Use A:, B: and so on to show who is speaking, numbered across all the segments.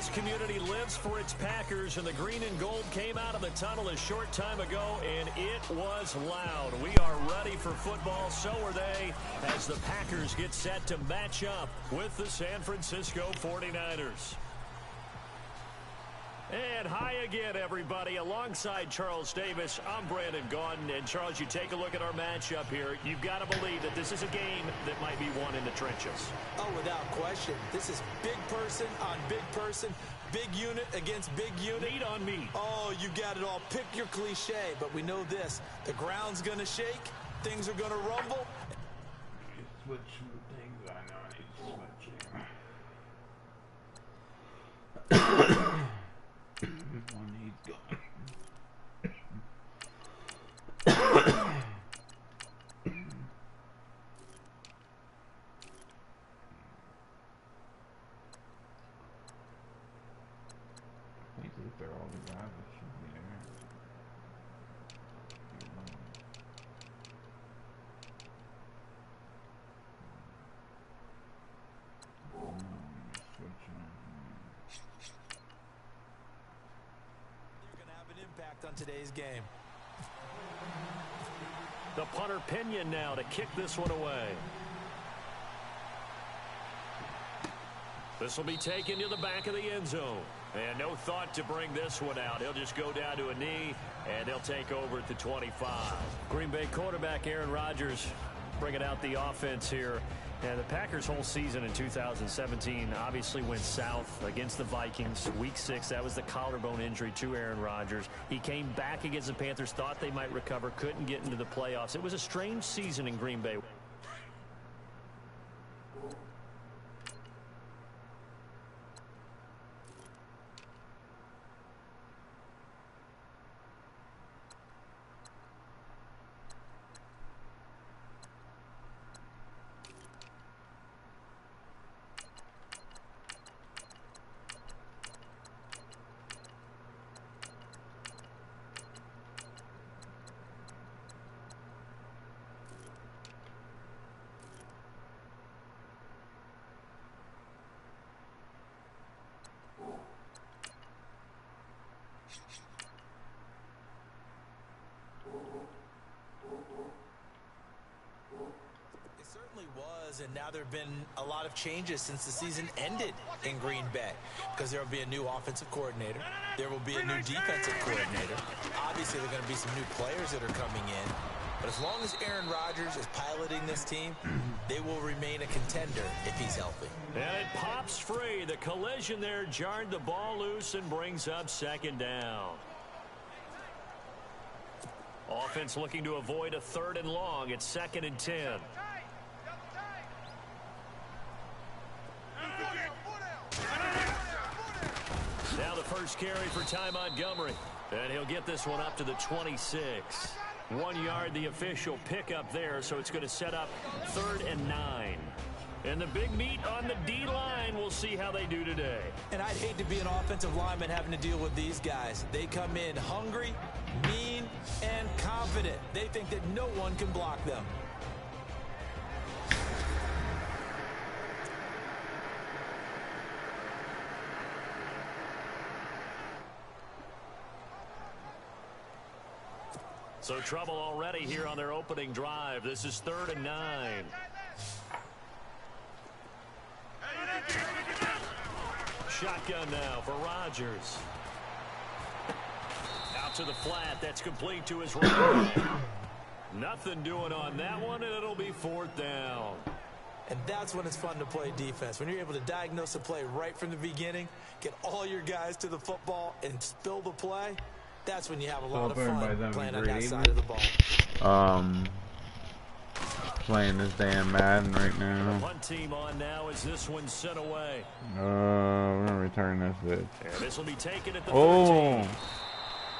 A: This community lives for its Packers, and the green and gold came out of the tunnel a short time ago, and it was loud. We are ready for football, so are they, as the Packers get set to match up with the San Francisco 49ers. And hi again, everybody. Alongside Charles Davis, I'm Brandon Gaudin. And, Charles, you take a look at our matchup here. You've got to believe that this is a game that might be won in the trenches.
B: Oh, without question. This is big person on big person, big unit against big unit.
A: Meat on meat.
B: Oh, you got it all. Pick your cliche, but we know this. The ground's going to shake. Things are going to rumble.
C: Switch things. I know I need to switch. One needs gone. I think they're all the guys that should be there.
B: On today's game.
A: The punter Pinion now to kick this one away. This will be taken to the back of the end zone. And no thought to bring this one out. He'll just go down to a knee, and they'll take over at the 25. Green Bay quarterback Aaron Rodgers bringing out the offense here. And the Packers' whole season in 2017 obviously went south against the Vikings. Week 6, that was the collarbone injury to Aaron Rodgers. He came back against the Panthers, thought they might recover, couldn't get into the playoffs. It was a strange season in Green Bay.
B: And now there have been a lot of changes since the season ended in Green Bay, because there will be a new offensive coordinator. There will be a new defensive coordinator. Obviously, there are going to be some new players that are coming in. But as long as Aaron Rodgers is piloting this team, they will remain a contender if he's healthy.
A: And it pops free. The collision there jarred the ball loose and brings up second down. Offense looking to avoid a 3rd and long. It's 2nd and 10. Now the first carry for Ty Montgomery. And he'll get this one up to the 26. 1 yard, the official pickup there, so it's going to set up 3rd and 9. And the big meat on the D-line, we'll see how they do today.
B: And I'd hate to be an offensive lineman having to deal with these guys. They come in hungry, mean, and confident. They think that no one can block them.
A: So trouble already here on their opening drive. This is 3rd and 9. Shotgun now for Rodgers. Out to the flat. That's complete to his right. Nothing doing on that one, and it'll be 4th down.
B: And that's when it's fun to play defense. When you're able to diagnose a play right from the beginning, get all your guys to the football, and spill the play. That's when you have a lot of fun playing on that side of the ball.
C: Playing this damn Madden right now.
A: The punt team on now as this one sent away.
C: We're gonna return this bit.
A: And this will be taken at the 13.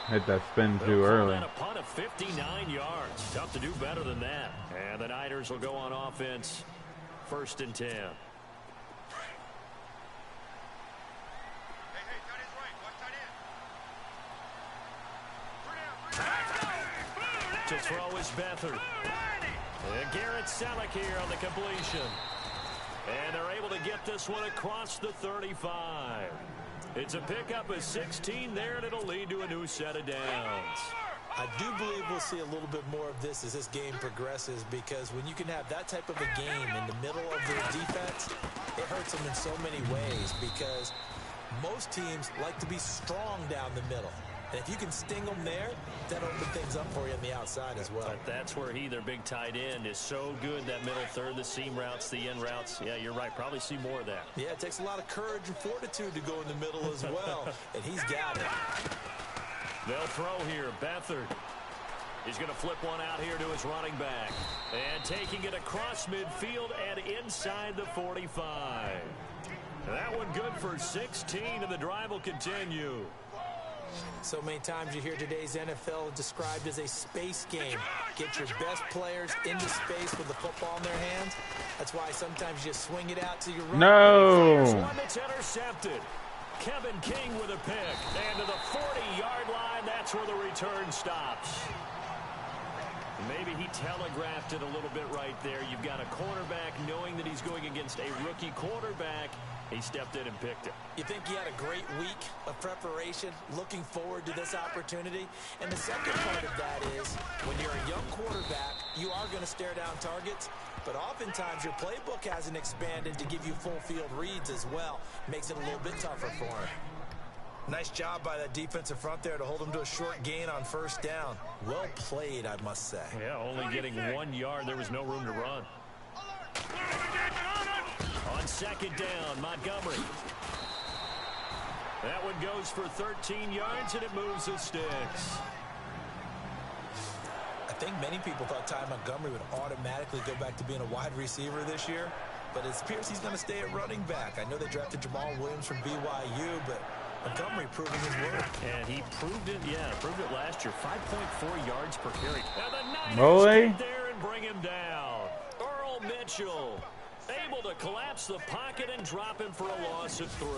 C: Hit that spin too early.
A: A punt of 59 yards. Tough to do better than that. And the Niners will go on offense. 1st and 10. To throw is Beathard. And Garrett Selleck here on the completion. And they're able to get this one across the 35. It's a pickup of 16 there, and it'll lead to a new set of downs.
B: I do believe we'll see a little bit more of this as this game progresses, because when you can have that type of a game in the middle of their defense, it hurts them in so many ways, because most teams like to be strong down the middle. And if you can sting them there, that opens things up for you on the outside as well.
A: But that's where their big tight end, is so good, that middle third, the seam routes, the end routes. Yeah, you're right. Probably see more of that.
B: Yeah, it takes a lot of courage and fortitude to go in the middle as well, and he's got it.
A: They'll throw here. Beathard. He's going to flip one out here to his running back. And taking it across midfield and inside the 45. That one good for 16, and the drive will continue.
B: So many times you hear today's NFL described as a space game. Get your best players into space with the football in their hands. That's why sometimes you swing it out to your right.
A: No. One that's intercepted. Kevin King with a pick. And to the 40-yard line, that's where the return stops. Maybe he telegraphed it a little bit right there. You've got a cornerback knowing that he's going against a rookie quarterback. He stepped in and picked it.
B: You think he had a great week of preparation, looking forward to this opportunity? And the second part of that is, when you're a young quarterback, you are going to stare down targets, but oftentimes your playbook hasn't expanded to give you full field reads as well. Makes it a little bit tougher for him. Nice job by that defensive front there to hold him to a short gain on first down. Well played, I must say.
A: Yeah, only getting 1 yard. There was no room to run. On second down, Montgomery. That one goes for 13 yards, and it moves the sticks.
B: I think many people thought Ty Montgomery would automatically go back to being a wide receiver this year, but it appears he's going to stay at running back. I know they drafted Jamal Williams from BYU, but Montgomery proving his worth.
A: And he proved it, proved it last year. 5.4 yards per carry. And the Niners get there and bring him down. Earl Mitchell able to collapse the pocket and drop him for a loss of 3.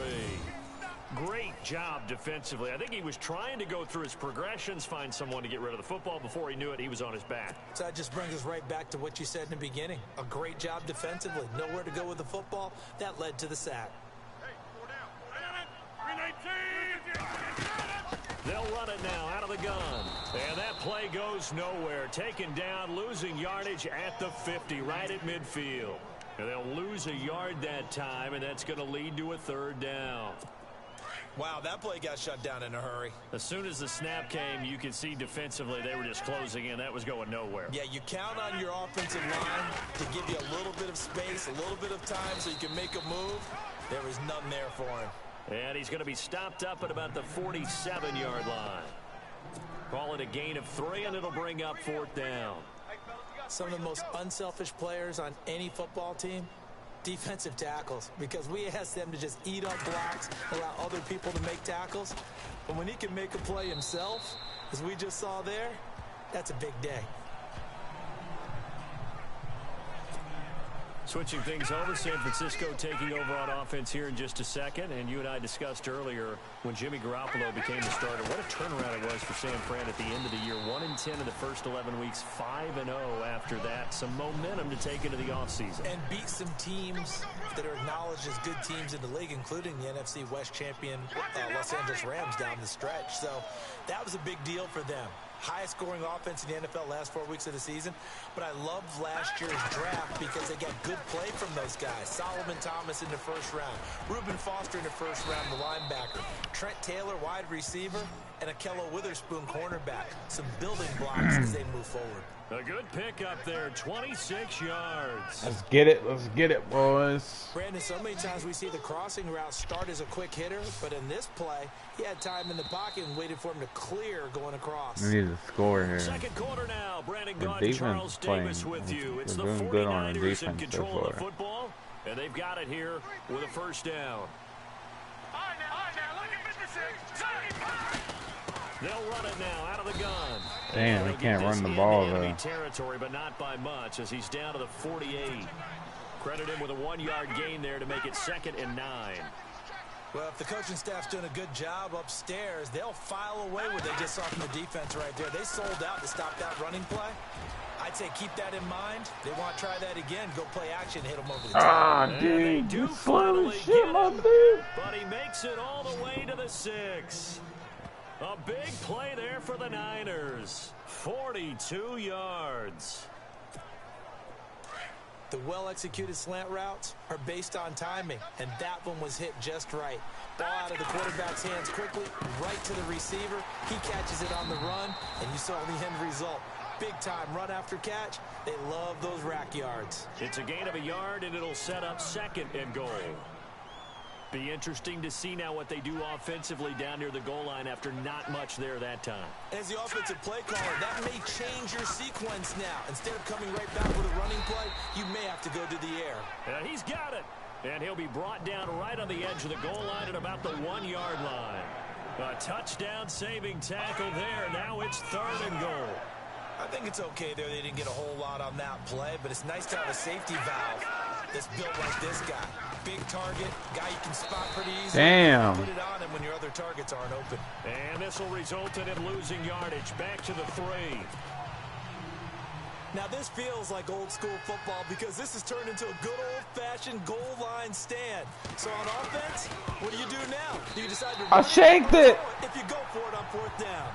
A: Great job defensively. I think he was trying to go through his progressions, find someone to get rid of the football. Before he knew it, he was on his back.
B: So that just brings us right back to what you said in the beginning. A great job defensively. Nowhere to go with the football. That led to the sack.
A: They'll run it now out of the gun. And that play goes nowhere. Taken down, losing yardage at the 50, right at midfield. And they'll lose a yard that time, and that's going to lead to a 3rd down.
B: Wow, that play got shut down in a hurry.
A: As soon as the snap came, you could see defensively they were just closing in. That was going nowhere.
B: Yeah, you count on your offensive line to give you a little bit of space, a little bit of time so you can make a move. There was none there for him.
A: And he's going to be stopped up at about the 47-yard line. Call it a gain of 3, and it'll bring up 4th down.
B: Some of the most unselfish players on any football team, defensive tackles, because we ask them to just eat up blocks, allow other people to make tackles. But when he can make a play himself, as we just saw there, that's a big day.
A: Switching things over, San Francisco taking over on offense here in just a second. And you and I discussed earlier when Jimmy Garoppolo became the starter, what a turnaround it was for San Fran at the end of the year. 1-10 in the first 11 weeks, 5-0 after that. Some momentum to take into the offseason.
B: And beat some teams that are acknowledged as good teams in the league, including the NFC West champion Los Angeles Rams down the stretch. So that was a big deal for them. Highest scoring offense in the NFL last 4 weeks of the season. But I loved last year's draft because they got good play from those guys. Solomon Thomas in the first round. Reuben Foster in the first round, the linebacker. Trent Taylor, wide receiver. And Akello Witherspoon, cornerback. Some building blocks as they move forward.
A: A good pick up there, 26 yards.
C: Let's get it, boys.
B: Brandon, so many times we see the crossing route start as a quick hitter, but in this play, he had time in the pocket and waited for him to clear going across.
C: We need to score here.
A: Second quarter now, Brandon Gaudin, Charles Davis with you. It's the
C: doing good on
A: 49ers in
C: defense
A: control
C: so
A: of the football, and they've got it here with a first down. They'll run it now out of the gun.
C: Damn, they can't run the ball though.
A: Territory, but not by much as he's down to the 48. Credit him with a 1-yard gain there to make it 2nd and 9.
B: Well, if the coaching staff's doing a good job upstairs, they'll file away what they just saw from the defense right there. They sold out to stop that running play. I'd say keep that in mind. They want to try that again. Go play action, hit them over the top.
C: Ah, dude, you slow as shit, my dude.
A: But he makes it all the way to the 6. A big play there for the Niners. 42 yards.
B: The well-executed slant routes are based on timing, and that one was hit just right. Ball out of the quarterback's hands quickly, right to the receiver. He catches it on the run, and you saw the end result. Big-time run after catch. They love those rack yards.
A: It's a gain of a yard, and it'll set up 2nd and goal. Be interesting to see now what they do offensively down near the goal line after not much there that time.
B: As the offensive play caller, that may change your sequence now. Instead of coming right back with a running play, you may have to go to the air.
A: He's got it. And he'll be brought down right on the edge of the goal line at about the 1-yard line. A touchdown saving tackle there. Now it's 3rd and goal.
B: I think it's okay there. They didn't get a whole lot on that play, but it's nice to have a safety valve that's built like this guy. Big target, guy you can spot pretty easily.
C: Damn.
B: Put it on him when your other targets aren't open.
A: And this will result in him losing yardage. Back to the 3.
B: Now this feels like old school football because this has turned into a good old-fashioned goal line stand. So on offense, what do you do now? Do you decide to
C: I shanked it.
B: If you go for it on 4th down.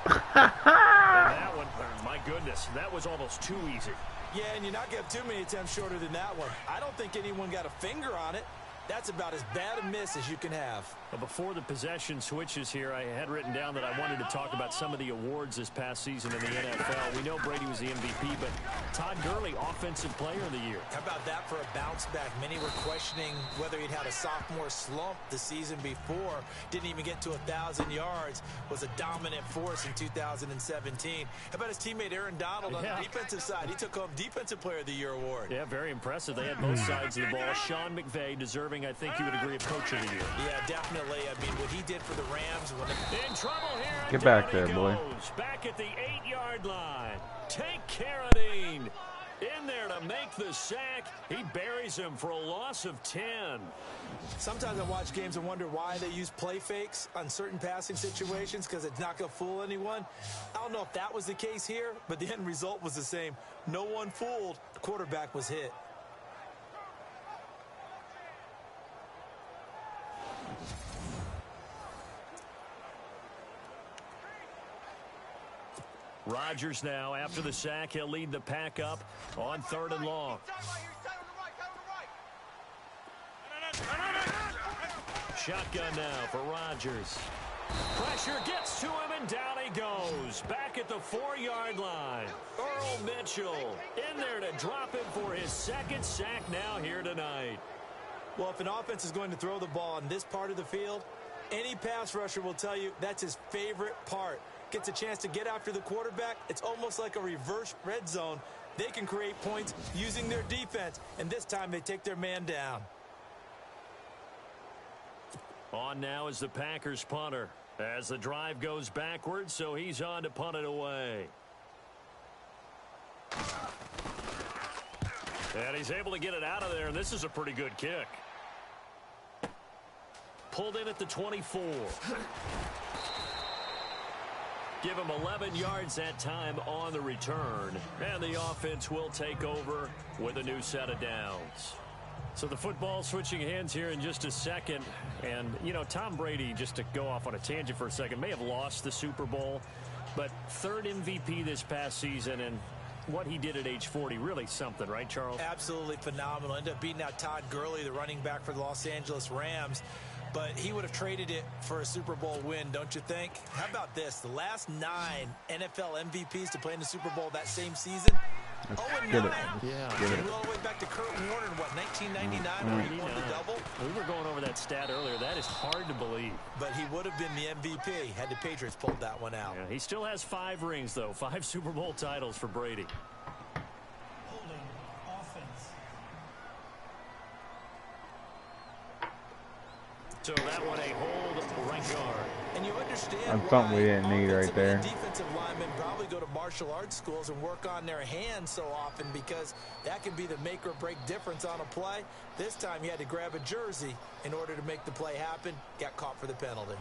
A: And that one, my goodness, that was almost too easy.
B: Yeah, and you're not going to have too many attempts shorter than that one. I don't think anyone got a finger on it. That's about as bad a miss as you can have.
A: But before the possession switches here, I had written down that I wanted to talk about some of the awards this past season in the NFL. We know Brady was the MVP, but Todd Gurley, Offensive Player of the Year.
B: How about that for a bounce back? Many were questioning whether he'd had a sophomore slump the season before. Didn't even get to 1,000 yards. Was a dominant force in 2017. How about his teammate Aaron Donald on the defensive side? He took home Defensive Player of the Year award.
A: Yeah, very impressive. They had both sides of the ball. Sean McVay deserving, I think you would agree, of Coach of the Year.
B: Yeah, definitely. I mean, what he did for the Rams.
A: In trouble here.
C: Get back there, boy.
A: Back at the 8-yard line. Take Carradine in there to make the sack. He buries him for a loss of 10.
B: Sometimes I watch games and wonder why they use play fakes on certain passing situations because it's not going to fool anyone. I don't know if that was the case here, but the end result was the same. No one fooled. The quarterback was hit.
A: Rodgers now, after the sack, he'll lead the pack up on 3rd and long. Shotgun now for Rodgers. Pressure gets to him, and down he goes. Back at the 4-yard line. Earl Mitchell in there to drop him for his 2nd sack now here tonight.
B: Well, if an offense is going to throw the ball in this part of the field, any pass rusher will tell you that's his favorite part. Gets a chance to get after the quarterback. It's almost like a reverse red zone. They can create points using their defense, and this time they take their man down.
A: On now is the Packers punter as the drive goes backwards, so he's on to punt it away. And he's able to get it out of there, and this is a pretty good kick. Pulled in at the 24. Give him 11 yards that time on the return. And the offense will take over with a new set of downs. So the football switching hands here in just a second. And, you know, Tom Brady, just to go off on a tangent for a second, may have lost the Super Bowl. But 3rd MVP this past season, and what he did at age 40, really something, right, Charles?
B: Absolutely phenomenal. Ended up beating out Todd Gurley, the running back for the Los Angeles Rams. But he would have traded it for a Super Bowl win, don't you think? How about this? The last 9 NFL MVPs to play in the Super Bowl that same season. 0-9.
C: Yeah.
B: All the way back to Kurt Warner in, what, 1999 when he won the double?
A: We were going over that stat earlier. That is hard to believe.
B: But he would have been the MVP had the Patriots pulled that one out.
A: Yeah, he still has 5 rings, though. 5 Super Bowl titles for Brady.
B: Holding offense.
A: So that one a hold right guard.
B: And you understand
C: That's something we didn't need right there.
B: Defensive linemen probably go to martial arts schools and work on their hands so often because that can be the make or break difference on a play. This time he had to grab a jersey in order to make the play happen. Got caught for the penalty.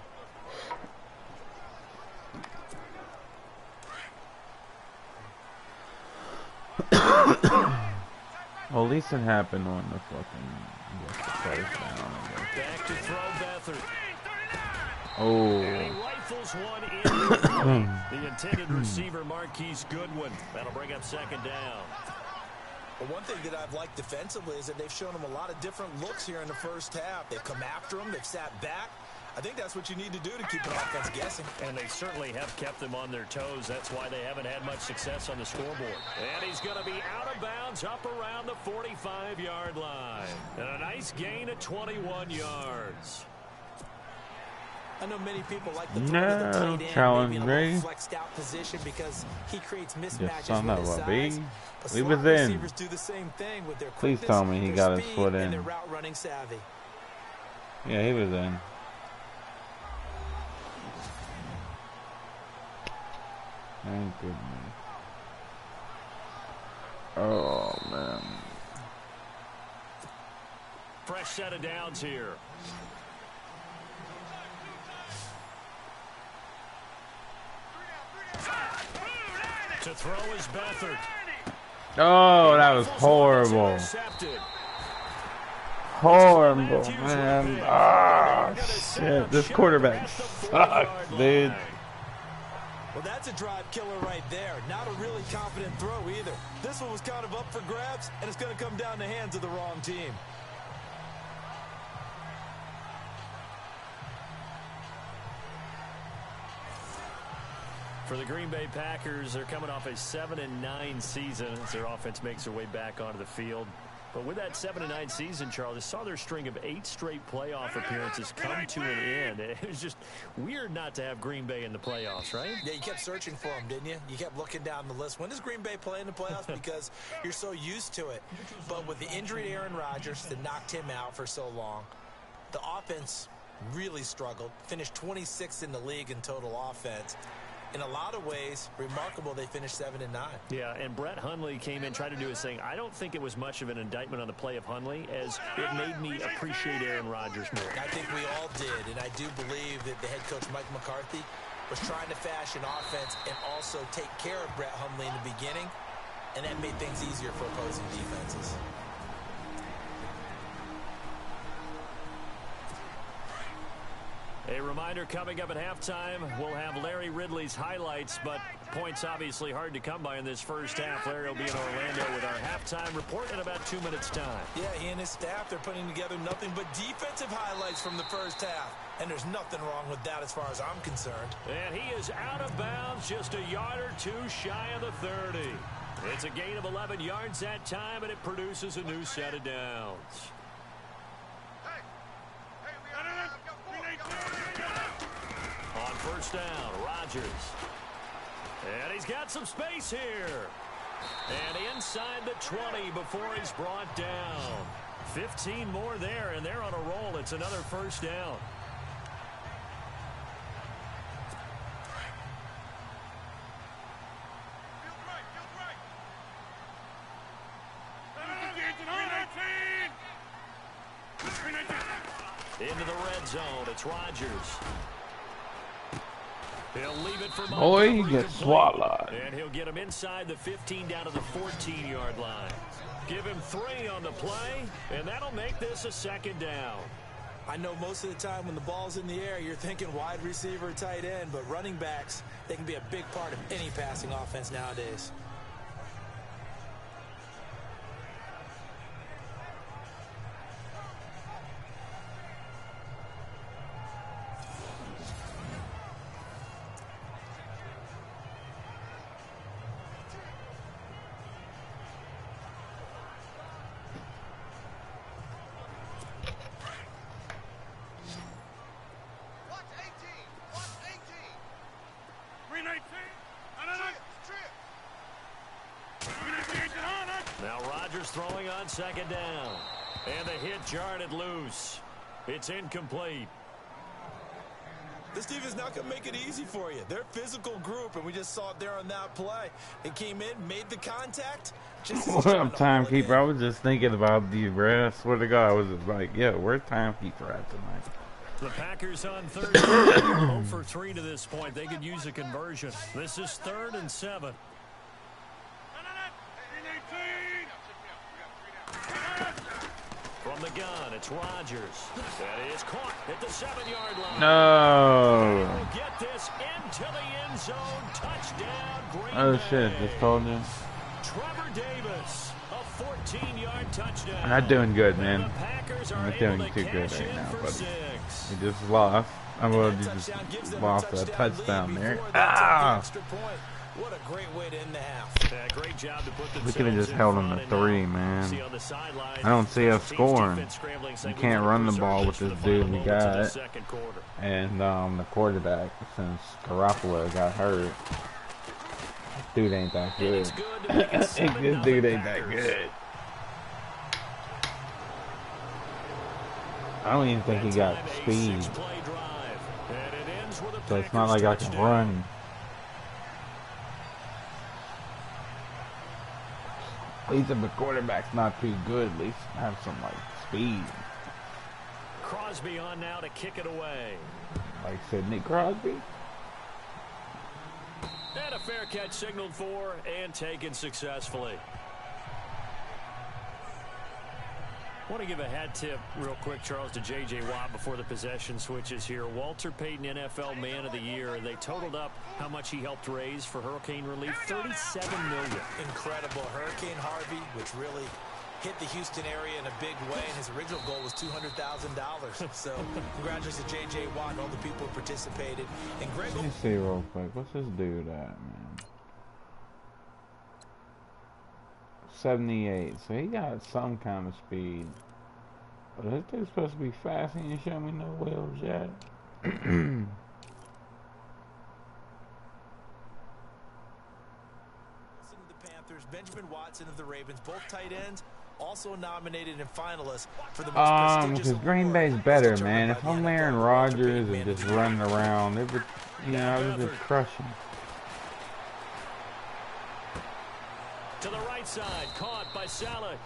C: Well, at least it happened on the fucking
A: Back to throw Beathard.
C: Oh.
A: And he rifles one in. The intended receiver, Marquise Goodwin. That'll bring up second down.
B: Well, one thing that I've liked defensively is that they've shown him a lot of different looks here in the first half. They've come after him. They've sat back. I think that's what you need to do to keep an offense guessing.
A: And they certainly have kept them on their toes. That's why they haven't had much success on the scoreboard. And he's going to be out of bounds up around the 45-yard line. And a nice gain of 21 yards.
B: I know many people like the throw to the tight end,
C: challenge
B: maybe in a
C: Ray.
B: little flexed out position because he creates mismatches
C: son
B: with
C: of
B: his
C: a
B: size.
C: bee.
B: But
C: Leave
B: slot
C: us in.
B: receivers do the same thing with their
C: Please
B: quickness,
C: tell me he
B: their
C: got his
B: speed,
C: foot
B: and
C: in.
B: their route running savvy.
C: Yeah, he was in. Thank goodness. Oh, man.
A: Fresh set of downs here. To throw is Beathard.
C: Oh, that was horrible. Horrible, man. Ah, shit. This quarterback sucks, dude.
B: Well, that's a drive killer right there. Not a really confident throw either. This one was kind of up for grabs, and it's going to come down the hands of the wrong team.
A: For the Green Bay Packers, they're coming off a 7-9 season as their offense makes their way back onto the field. But with that 7-9 season, Charles, saw their string of 8 straight playoff appearances come to an end. It was just weird not to have Green Bay in the playoffs, right?
B: Yeah, you kept searching for them, didn't you? You kept looking down the list. When does Green Bay play in the playoffs? Because you're so used to it. But with the injury to Aaron Rodgers that knocked him out for so long, the offense really struggled. Finished 26th in the league in total offense. In a lot of ways, remarkable they finished 7-9.
A: Yeah, and Brett Hundley came in, tried to do his thing. I don't think it was much of an indictment on the play of Hundley, as it made me appreciate Aaron Rodgers more.
B: I think we all did, and I do believe that the head coach, Mike McCarthy, was trying to fashion offense and also take care of Brett Hundley in the beginning, and that made things easier for opposing defenses.
A: A reminder coming up at halftime, we'll have Larry Ridley's highlights, but points obviously hard to come by in this first half. Larry will be in Orlando with our halftime report in about 2 minutes' time.
B: Yeah, he and his staff, they're putting together nothing but defensive highlights from the first half, and there's nothing wrong with that as far as I'm concerned.
A: And he is out of bounds, just a yard or two shy of the 30. It's a gain of 11 yards that time, and it produces a new set of downs. On first down, Rodgers. And he's got some space here. And inside the 20 before he's brought down. 15 more there, and they're on a roll. It's another first down. Into the red zone, it's Rodgers. He'll leave it for
C: Boy, he gets swallowed.
A: And he'll get him inside the 15 down to the 14-yard line. Give him 3 on the play, and that'll make this a second down.
B: I know most of the time when the ball's in the air, you're thinking wide receiver, tight end, but running backs, they can be a big part of any passing offense nowadays.
A: Now Rodgers throwing on second down. And the hit jarred it loose. It's incomplete.
B: This defense is not going to make it easy for you. They're a physical group, and we just saw it there on that play. It came in, made the contact.
C: What up, timekeeper? I was just thinking about the rest. I swear to God, I was just like, yeah, where's timekeeper at tonight?
A: The Packers on third down, 0 for 3 to this point. They could use a conversion. This is 3rd and 7. From the gun, it's Rodgers. That is caught at the 7-yard line.
C: No.
A: We'll get this into the end zone. Touchdown, Green
C: Oh
A: Bay.
C: shit! Just told you.
A: Trevor Davis, a 14-yard touchdown.
C: I'm not doing good,
A: The
C: man.
A: Packers
C: I'm
A: are
C: not doing
A: able to
C: too good
A: cash
C: right
A: in
C: now,
A: for
C: buddy.
A: 6.
C: We just lost. I'm going to just lost a touchdown there. Ah!
B: What a great way to end the half.
A: Great job to put
C: We could have just held them to 3, man. I don't see us scoring. You can't run the ball with this dude we got. And the quarterback, since Garoppolo got hurt. This dude ain't that good. This dude ain't that good. I don't even think he got speed. So it's not like I can run. At least if the quarterback's not too good, at least have some like speed.
A: Crosby on now to kick it away.
C: Like Sidney Crosby.
A: And a fair catch signaled for and taken successfully. I want to give a hat tip real quick, Charles, to J.J. Watt before the possession switches here. Walter Payton, NFL Man of the Year. They totaled up how much he helped raise for hurricane relief, $37 million.
B: Incredible. Hurricane Harvey, which really hit the Houston area in a big way, and his original goal was $200,000. So congratulations to J.J. Watt and all the people who participated. And Greg,
C: let me see real quick. What's this dude at, man? 78. So he got some kind of speed. But this dude's supposed to be fast. He ain't showing me no wheels yet.
B: The Panthers, Benjamin Watson of the Ravens, both tight ends, also nominated and finalists for the most prestigious
C: because Green Bay's better, man. If I'm Aaron Rodgers and just running around, it would, you know, I would just crush him.
A: To the right side, caught by Salek.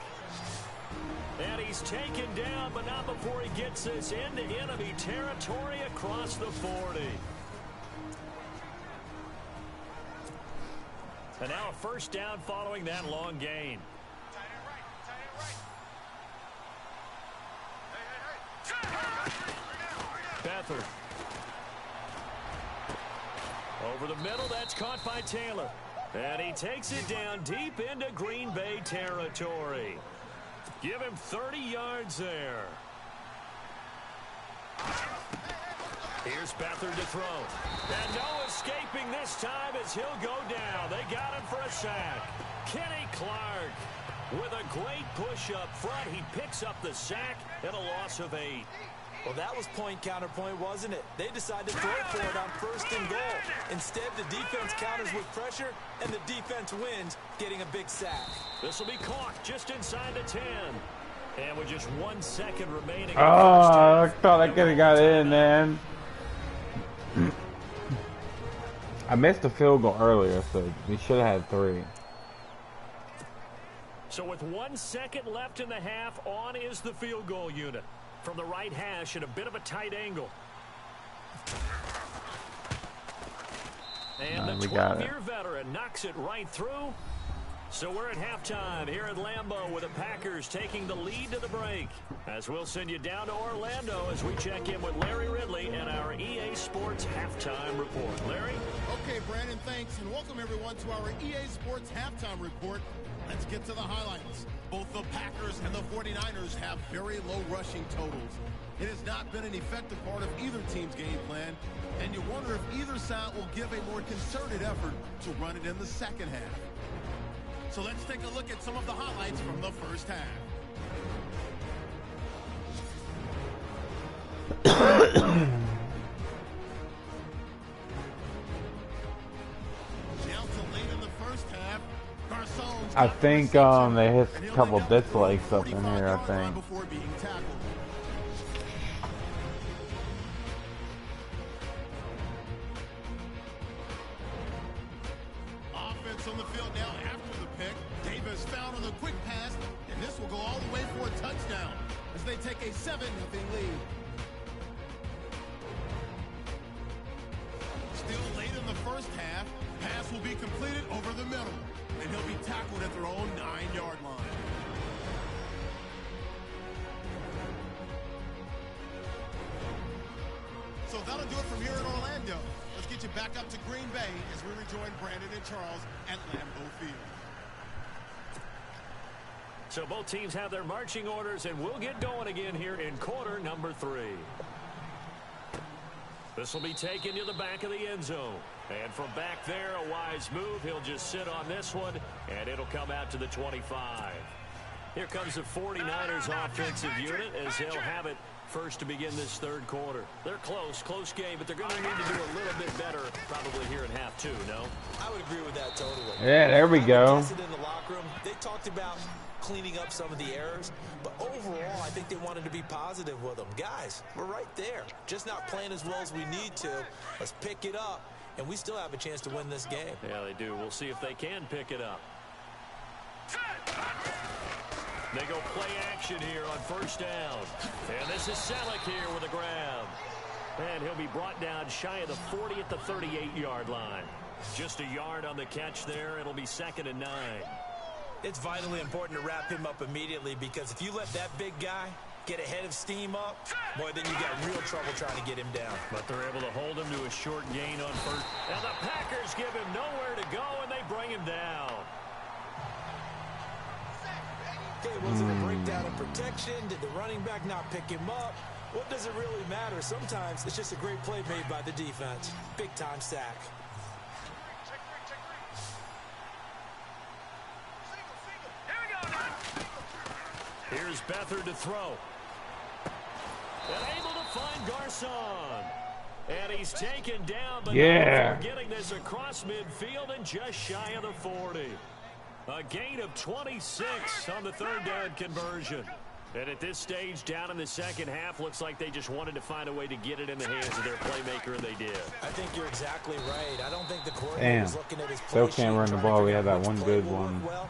A: And he's taken down, but not before he gets this into enemy territory across the 40. And now a first down following that long gain. Beathard. Over the middle, that's caught by Taylor. And he takes it down deep into Green Bay territory. Give him 30 yards there. Here's Beathard to throw. And no escaping this time as he'll go down. They got him for a sack. Kenny Clark with a great push up front. He picks up the sack and a loss of 8.
B: Well, that was point counterpoint, wasn't it? They decided to throw for it on 1st and goal. Instead, the defense counters with pressure, and the defense wins, getting a big sack.
A: This will be caught just inside the 10. And with just 1 second remaining.
C: Oh, I thought I could have got in, man. I missed the field goal earlier, so we should have had 3.
A: So with 1 second left in the half, on is the field goal unit. From the right hash at a bit of a tight angle. And the 12-year veteran knocks it right through. So we're at halftime here at Lambeau with the Packers taking the lead to the break. As we'll send you down to Orlando as we check in with Larry Ridley and our EA Sports Halftime Report. Larry?
D: Okay, Brandon, thanks. And welcome everyone to our EA Sports Halftime Report. Let's get to the highlights. Both the Packers and the 49ers have very low rushing totals. It has not been an effective part of either team's game plan, and you wonder if either side will give a more concerted effort to run it in the second half. So let's take a look at some of the highlights from the first half.
C: I think they hit a couple dislikes up in here, I think.
D: Offense on the field now after the pick. Davis found on the quick pass, and this will go all the way for a touchdown as they take a 7-0 lead. Still late in the first half. Pass will be completed over the middle, and he'll be tackled at their own 9-yard line. So that'll do it from here in Orlando. Let's get you back up to Green Bay as we rejoin Brandon and Charles at Lambeau Field.
A: So both teams have their marching orders, and we'll get going again here in quarter number 3. This will be taken to the back of the end zone. And from back there, a wise move. He'll just sit on this one, and it'll come out to the 25. Here comes the 49ers offensive unit as they'll have it first to begin this third quarter. They're close game, but they're going to need to do a little bit better probably here in half 2, no?
B: I would agree with that totally.
C: Yeah, there we go.
B: In the locker room, they talked about cleaning up some of the errors, but overall, I think they wanted to be positive with them. Guys, we're right there. Just not playing as well as we need to. Let's pick it up, and we still have a chance to win this game.
A: Yeah, they do. We'll see if they can pick it up. They go play action here on first down. And this is Selleck here with the grab. And he'll be brought down shy of the 40 at the 38-yard line. Just a yard on the catch there. It'll be 2nd and 9.
B: It's vitally important to wrap him up immediately, because if you let that big guy get ahead of steam up, boy, then you got real trouble trying to get him down.
A: But they're able to hold him to a short gain on first. And the Packers give him nowhere to go, and they bring him down.
B: Okay, was it a breakdown in protection? Did the running back not pick him up? What does it really matter? Sometimes it's just a great play made by the defense. Big-time sack.
A: Here's Beathard to throw. And able to find Garcon. And he's taken down, but they're getting this across midfield and just shy of the 40. A gain of 26 on the third down conversion. And at this stage, down in the second half, looks like they just wanted to find a way to get it in the hands of their playmaker, and they did.
B: I think you're exactly right. I don't think the coordinator was looking at his play
C: still can't run the ball. We had that one good one.
B: Well,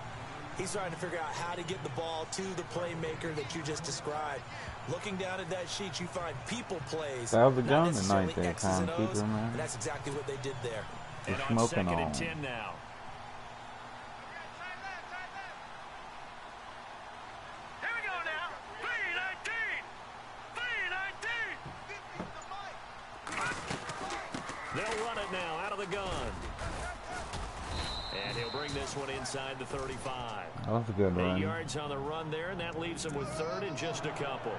B: he's trying to figure out how to get the ball to the playmaker that you just described. Looking down at that sheet, you find people plays.
C: That was a gun tonight, that timekeeper, man.
B: And that's exactly what they did there.
A: And on 2nd and 10 now. They'll run it now out of the gun. And he'll bring this one inside the 35.
C: That was a good run.
A: 8 yards on the run there, and that leaves him with 3rd and just a couple.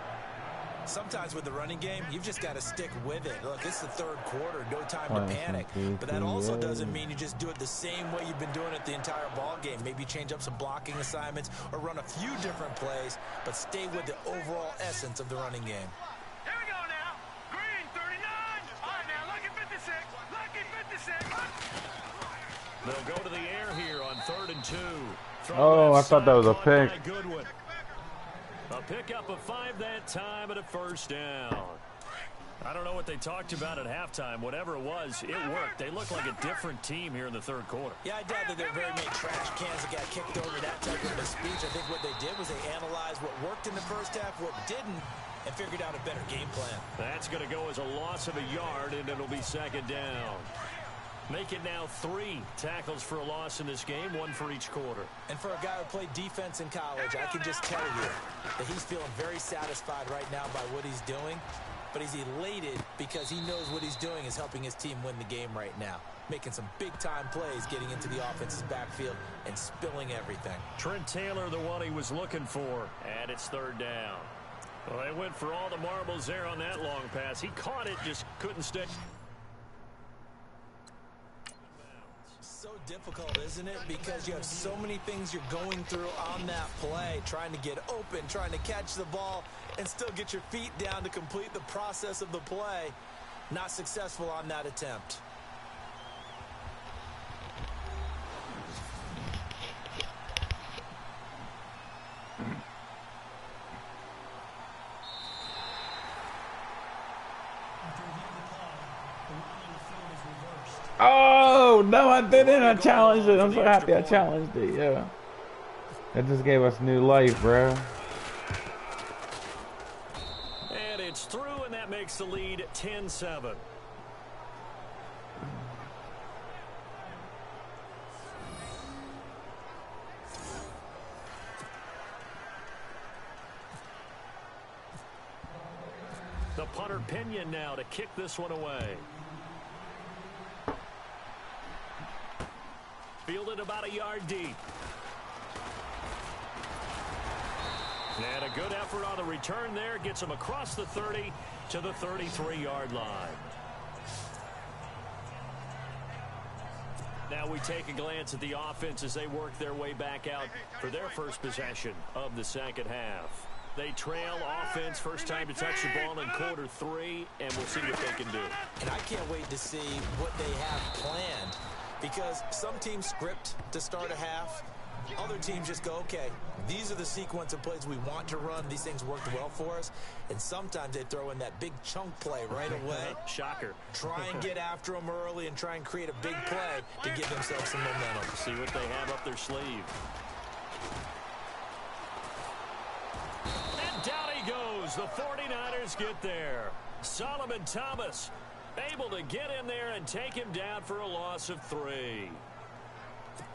B: Sometimes with the running game, you've just got to stick with it. Look, it's the third quarter, no time to panic. But that also doesn't mean you just do it the same way you've been doing it the entire ball game. Maybe change up some blocking assignments or run a few different plays, but stay with the overall essence of the running game.
E: Here we go now. Green, 39. All right, now, lucky 56. Lucky 56.
A: They'll go to the air here on 3rd and 2.
C: Oh, I thought that was a pick.
A: A pickup of 5 that time and a first down. I don't know what they talked about at halftime. Whatever it was, it worked. They look like a different team here in the third quarter.
B: Yeah, I doubt that there are very many trash cans that got kicked over that type of a speech. I think what they did was they analyzed what worked in the first half, what didn't, and figured out a better game plan.
A: That's going to go as a loss of a yard, and it'll be 2nd down. Make it now 3 tackles for a loss in this game, 1 for each quarter.
B: And for a guy who played defense in college, I can just tell you that he's feeling very satisfied right now by what he's doing. But he's elated because he knows what he's doing is helping his team win the game right now. Making some big-time plays, getting into the offense's backfield and spilling everything.
A: Trent Taylor, the one he was looking for, and it's 3rd down. Well, they went for all the marbles there on that long pass. He caught it, just couldn't stay.
B: So difficult, isn't it? Because you have so many things you're going through on that play, trying to get open, trying to catch the ball, and still get your feet down to complete the process of the play. Not successful on that attempt.
C: Oh, no, I didn't. I challenged it. I'm so happy I challenged it. Yeah. That just gave us new life, bro.
A: And it's through, and that makes the lead 10-7. The punter Pinion now to kick this one away. Fielded about a yard deep. And a good effort on the return there. Gets him across the 30 to the 33-yard line. Now we take a glance at the offense as they work their way back out for their first possession of the second half. They trail offense, first time to touch the ball in quarter 3, and we'll see what they can do.
B: And I can't wait to see what they have planned, because some teams script to start a half. Other teams just go, okay, these are the sequence of plays we want to run. These things worked well for us. And sometimes they throw in that big chunk play right away.
A: Shocker.
B: Try and get after them early and try and create a big play to give themselves some momentum.
A: See what they have up their sleeve. And down he goes. The 49ers get there. Solomon Thomas able to get in there and take him down for a loss of 3.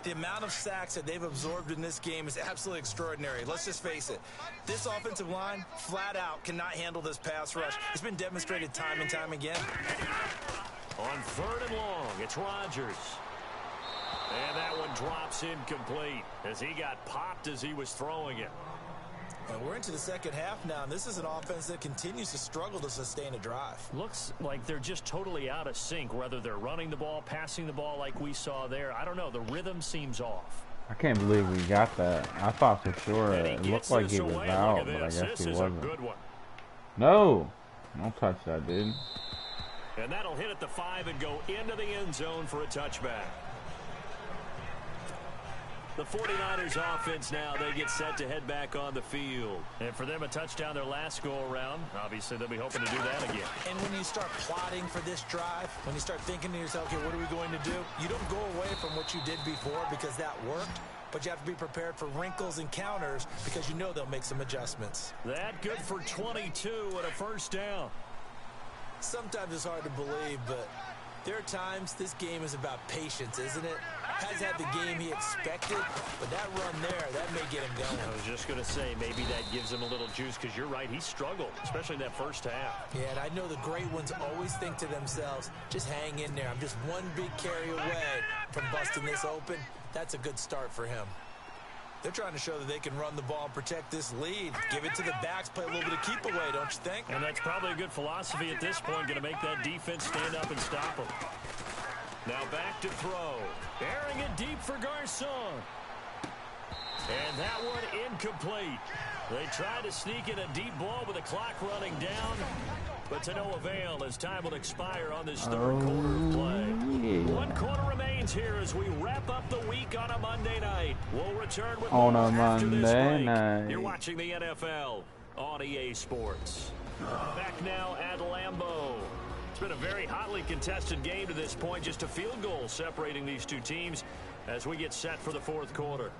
B: The amount of sacks that they've absorbed in this game is absolutely extraordinary. Let's just face it. This offensive line, flat out, cannot handle this pass rush. It's been demonstrated time and time again.
A: On 3rd and long, it's Rodgers. And that one drops incomplete as he got popped as he was throwing it.
B: And we're into the second half now, and this is an offense that continues to struggle to sustain a drive.
A: Looks like they're just totally out of sync, whether they're running the ball, passing the ball like we saw there. I don't know. The rhythm seems off.
C: I can't believe we got that. I thought for sure it looked like he was out, but I guess he wasn't. No! Don't touch that, dude.
A: And that'll hit at the 5 and go into the end zone for a touchback. The 49ers offense now, they get set to head back on the field. And for them, a touchdown their last go-around. Obviously, they'll be hoping to do that again.
B: And when you start plotting for this drive, when you start thinking to yourself, okay, what are we going to do? You don't go away from what you did before because that worked. But you have to be prepared for wrinkles and counters because you know they'll make some adjustments.
A: That good for 22 and a first down.
B: Sometimes it's hard to believe, but there are times this game is about patience, isn't it? Has had the game he expected, but that run there, that may get him going.
A: I was just going to say, maybe that gives him a little juice because you're right, he struggled, especially in that first half.
B: Yeah, and I know the great ones always think to themselves, just hang in there. I'm just one big carry away from busting this open. That's a good start for him. They're trying to show that they can run the ball and protect this lead. Give it to the backs, play a little bit of keep away, don't you think?
A: And that's probably a good philosophy at this point, going to make that defense stand up and stop them. Now back to throw. Airing it deep for Garcon. And that one incomplete. They tried to sneak in a deep ball with the clock running down, but to no avail as time will expire on this third quarter of play.
C: Yeah.
A: 1 quarter remains here as we wrap up the week on a Monday night. We'll return with
C: on
A: more
C: a
A: after this
C: Monday
A: break.
C: night.
A: You're watching the NFL on EA Sports. Back now at Lambeau. It's been a very hotly contested game to this point. Just a field goal separating these two teams as we get set for the fourth quarter.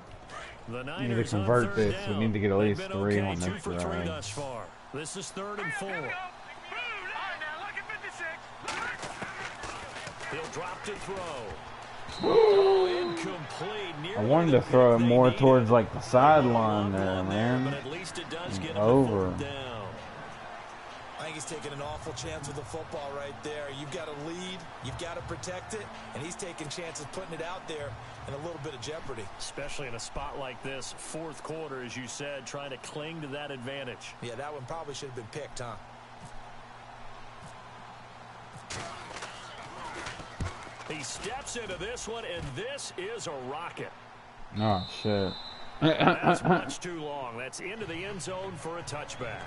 A: The Niners
C: need to convert this.
A: Down.
C: We need to get at least 3
A: okay,
C: on
A: 2
C: this
A: for 3
C: drive.
A: thus far. This is 3rd and 4. He'll drop to throw. Incomplete.
C: I wanted to throw it more towards like the sideline there, man.
A: But at least it does get
C: over.
A: down.
B: I think he's taking an awful chance with the football right there. You've got to lead, you've got to protect it, and he's taking chances putting it out there in a little bit of jeopardy.
A: Especially in a spot like this, fourth quarter, as you said, trying to cling to that advantage.
B: Yeah, that one probably should have been picked, huh?
A: He steps into this one, and this is a rocket.
C: Oh, shit.
A: That's much too long. That's into the end zone for a touchback.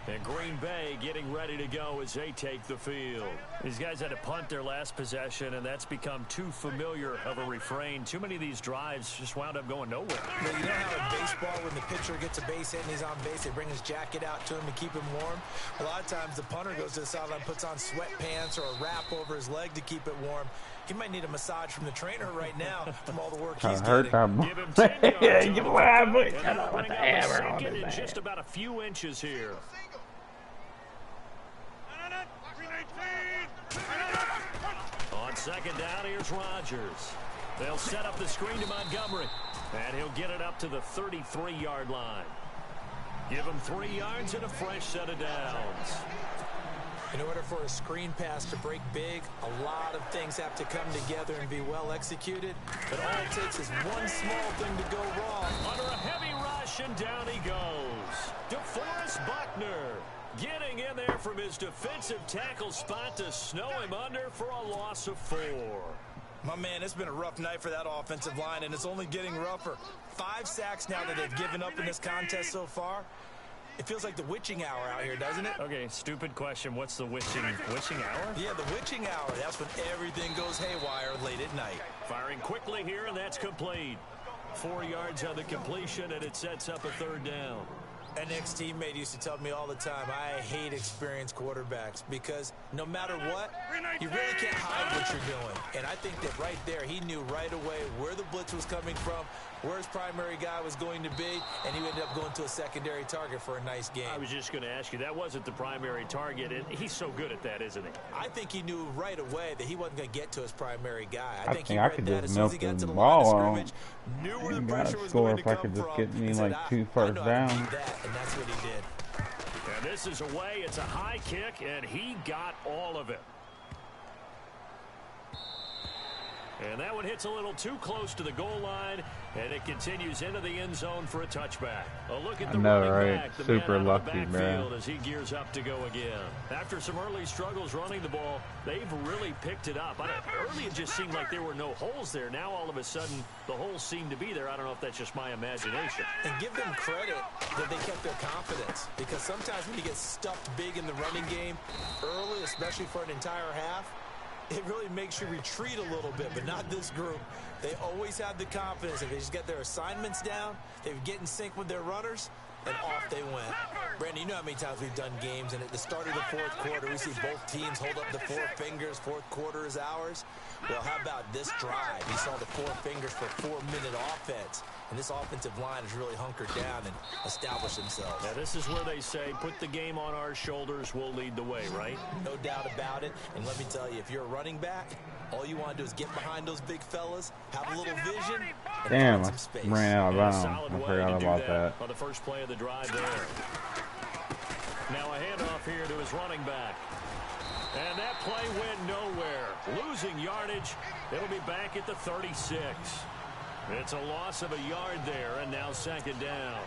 A: And Green Bay getting ready to go as they take the field. These guys had to punt their last possession, and that's become too familiar of a refrain. Too many of these drives just wound up going nowhere.
B: Well, you know how in baseball, when the pitcher gets a base hit and he's on base, they bring his jacket out to him to keep him warm? A lot of times the punter goes to the sideline, puts on sweatpants or a wrap over his leg to keep it warm. He might need a massage from the trainer right now from all the work he's getting.
A: Give him 10 yards.
C: Yeah, you laugh
A: And
C: with
A: they'll bring up a second in
C: it.
A: just about a few inches here. On second down, here's Rodgers. They'll set up the screen to Montgomery, and he'll get it up to the 33-yard line. Give him 3 yards and a fresh set of downs.
B: In order for a screen pass to break big, a lot of things have to come together and be well executed. But all it takes is one small thing to go wrong.
A: Under a heavy rush, and down he goes. DeForest Buckner getting in there from his defensive tackle spot to snow him under for a loss of 4.
B: My man, it's been a rough night for that offensive line, and it's only getting rougher. 5 sacks now that they've given up in this contest so far. It feels like the witching hour out here, doesn't it?
A: Okay, stupid question. What's the witching hour?
B: Yeah, the witching hour. That's when everything goes haywire late at night.
A: Firing quickly here, and that's complete. 4 yards on the completion, and it sets up a 3rd down.
B: An ex-teammate used to tell me all the time, I hate experienced quarterbacks because no matter what, you really can't hide what you're doing. And I think that right there, he knew right away where the blitz was coming from, where his primary guy was going to be, and he ended up going to a secondary target for a nice game.
A: I was just going to ask you, that wasn't the primary target, and he's so good at that, isn't he?
B: I think he knew right away that he wasn't going to get to his primary guy.
C: I
B: think
C: think
B: he
C: I
B: read
C: could
B: that
C: just
B: as soon as he
C: milk
B: got to
C: the
B: the line of
C: ball.
B: scrimmage, knew where the
C: You
B: pressure
C: gotta
B: was
C: score
B: going
C: if
B: to
C: I
B: come
C: could just
B: from,
C: get me
B: and said,
C: like 2
B: I
C: first
B: know how to
C: downs.
B: beat that, and that's what he did.
A: And this is away. It's a high kick, and he got all of it. And that one hits a little too close to the goal line, and it continues into the end zone for a touchback. A look at the running back, the
C: Super
A: man out of the
C: lucky,
A: backfield
C: man.
A: as he gears up to go again. After some early struggles running the ball, they've really picked it up. Early it just seemed like there were no holes there. Now all of a sudden the holes seem to be there. I don't know if that's just my imagination.
B: And give them credit that they kept their confidence, because sometimes when you get stuffed big in the running game early, especially for an entire half, it really makes you retreat a little bit, but not this group. They always have the confidence. If they just get their assignments down, they get in sync with their runners, and off they went. Brandon, you know how many times we've done games, and at the start of the 4th quarter, we see both teams hold up the 4 fingers, 4th quarter is ours. Well, how about this drive? You saw the 4 fingers for 4-minute offense. And this offensive line has really hunkered down and established themselves.
A: Now, this is where they say, put the game on our shoulders, we'll lead the way, right?
B: No doubt about it. And let me tell you, if you're a running back, all you want to do is get behind those big fellas, have a little vision, and
C: Damn,
B: find
C: I
B: some space.
C: ran out of
A: And a
C: bounds.
A: solid
C: I
A: way
C: forgot
A: to do
C: about that.
A: on the first play of the drive there. Now a handoff here to his running back. And that play went nowhere. Losing yardage. It'll be back at the 36. It's a loss of a yard there, and now 2nd down.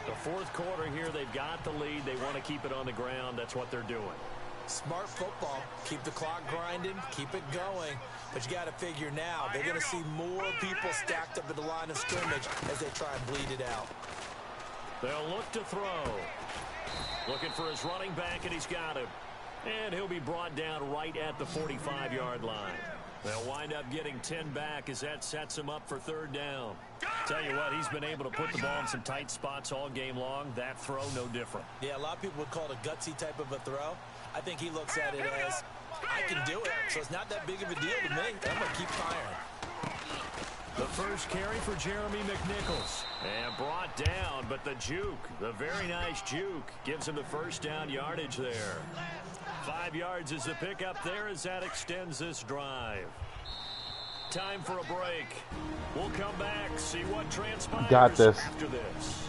A: The 4th quarter here, they've got the lead. They want to keep it on the ground. That's what they're doing.
B: Smart football. Keep the clock grinding. Keep it going. But you got to figure now, they're going to see more people stacked up at the line of scrimmage as they try and bleed it out.
A: They'll look to throw. Looking for his running back, and he's got him. And he'll be brought down right at the 45-yard line. They'll wind up getting 10 back as that sets him up for 3rd down. Tell you what, he's been able to put the ball in some tight spots all game long. That throw, no different.
B: Yeah, a lot of people would call it a gutsy type of a throw. I think he looks at it as, I can do it, so it's not that big of a deal to me. I'm going to keep firing.
A: The first carry for Jeremy McNichols. And brought down, but the juke, the very nice juke, gives him the 1st down yardage there. 5 yards is the pickup there as that extends this drive. Time for a break. We'll come back, see what transpires
C: Got this.
A: after this.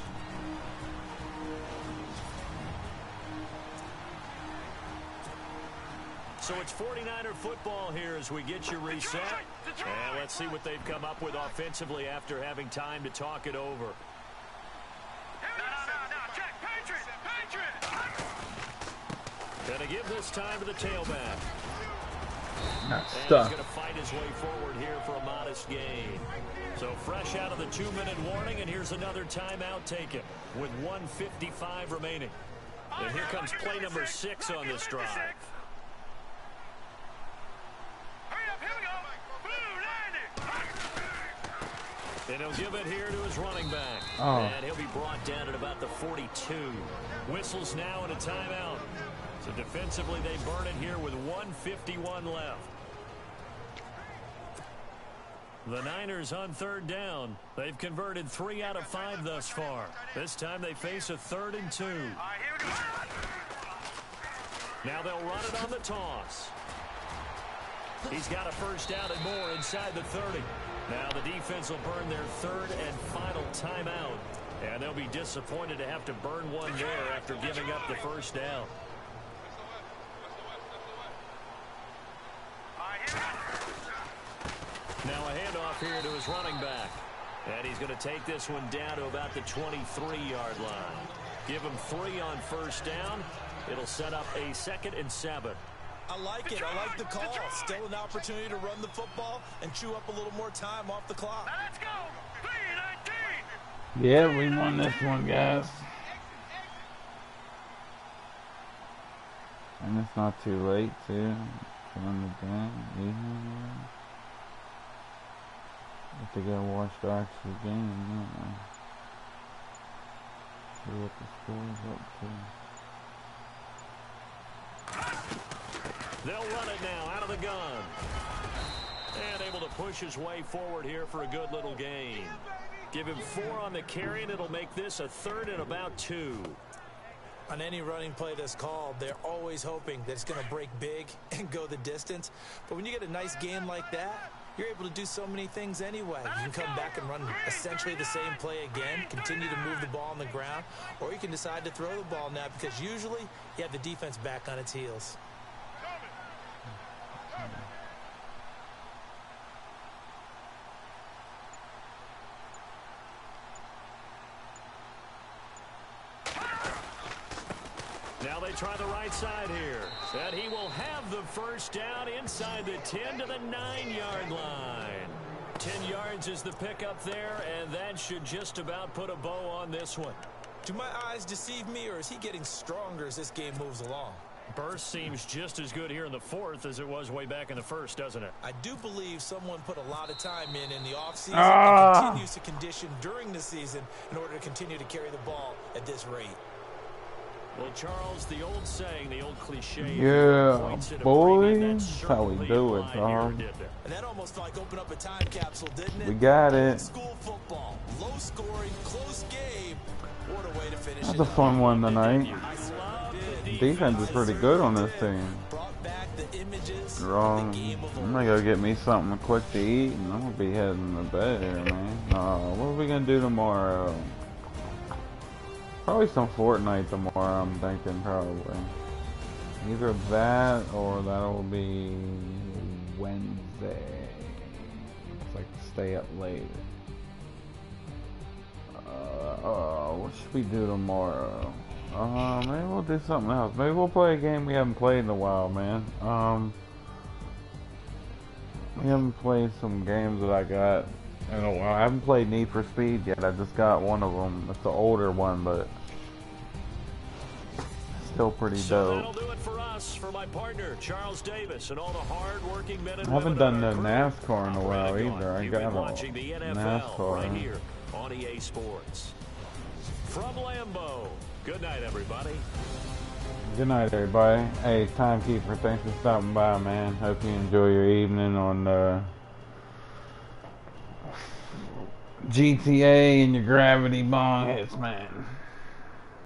A: So it's 49er football here as we get you reset. And let's see what they've come up with offensively after having time to talk it over. Gonna give this time to the tailback.
C: Not
A: And he's
C: stuck.
A: going to fight his way forward here for a modest gain. So fresh out of the 2-minute warning, and here's another timeout taken with 1:55 remaining. And here comes play number 6 on this drive.
E: Hurry up, here we go. Blue 90.
A: And he'll give it here to his running back.
C: Oh.
A: And he'll be brought down at about the 42. Whistles now and a timeout. So defensively, they burn it here with 1:51 left. The Niners on third down. They've converted 3 out of 5 thus far. This time they face a 3rd and 2.
E: All right, here we go.
A: Now they'll run it on the toss. He's got a first down and more inside the 30. Now the defense will burn their 3rd and final timeout. And they'll be disappointed to have to burn one there after giving up the first down.
E: All right, here we go.
A: Now a handoff here to his running back. And he's going to take this one down to about the 23-yard line. Give him 3 on first down. It'll set up a 2nd and 7.
B: I like it. I like the call. Still an opportunity to run the football and chew up a little more time off the clock.
E: Now let's go. 3-19.
C: Yeah, we won this one, guys. And it's not too late, too. To run the game. If they gotta watch the actual game, don't they? See what the score is up to.
A: They'll run it now out of the gun. And able to push his way forward here for a good little gain. Give him 4 on the carry, and it'll make this a 3rd and about 2.
B: On any running play that's called, they're always hoping that it's going to break big and go the distance. But when you get a nice gain like that, you're able to do so many things anyway. You can come back and run essentially the same play again, continue to move the ball on the ground, or you can decide to throw the ball now because usually you have the defense back on its heels.
A: Now they try the right side here. And he will have the first down inside the 10 to the 9-yard line. 10 yards is the pickup there, and that should just about put a bow on this one.
B: Do my eyes deceive me, or is he getting stronger as this game moves along?
A: Burst seems just as good here in the 4th as it was way back in the 1st, doesn't it?
B: I do believe someone put a lot of time in the offseason and continues to condition during the season in order to continue to carry the ball at this rate.
A: Well, Charles, the old saying, the old cliche.
C: Yeah, boy, that's how we do it, dog.
B: And that almost like opened up a time capsule, didn't it?
C: We got it.
B: School football, low scoring, close game. What a way to finish.
C: That's a fun one tonight.
B: It
C: Defense is pretty good on this team.
B: Brought back the images
C: Wrong.
B: of the game of
C: I'm gonna go get me something quick to eat, and I'm gonna be heading to bed here, man. What are we gonna do tomorrow? Probably some Fortnite tomorrow, I'm thinking, probably. Either that, or that'll be Wednesday. Looks like stay up late. What should we do tomorrow? Maybe we'll do something else. Maybe we'll play a game we haven't played in a while, man. We haven't played some games that I got in a while. I haven't played Need for Speed yet. I just got one of them. It's the older one, but still pretty
A: So
C: dope.
A: that'll do it for us, for my partner, Charles Davis, and all the hard-working men and
C: I haven't
A: women
C: done
A: on
C: the
A: our crew.
C: NASCAR in a while
A: Right on.
C: either. I
A: You've
C: got
A: been
C: a
A: watching the NFL
C: NASCAR.
A: right here on EA Sports. From Lambeau, good night, everybody.
C: Good night, everybody. Hey, Timekeeper, thanks for stopping by, man. Hope you enjoy your evening on GTA and your gravity bong hits, man.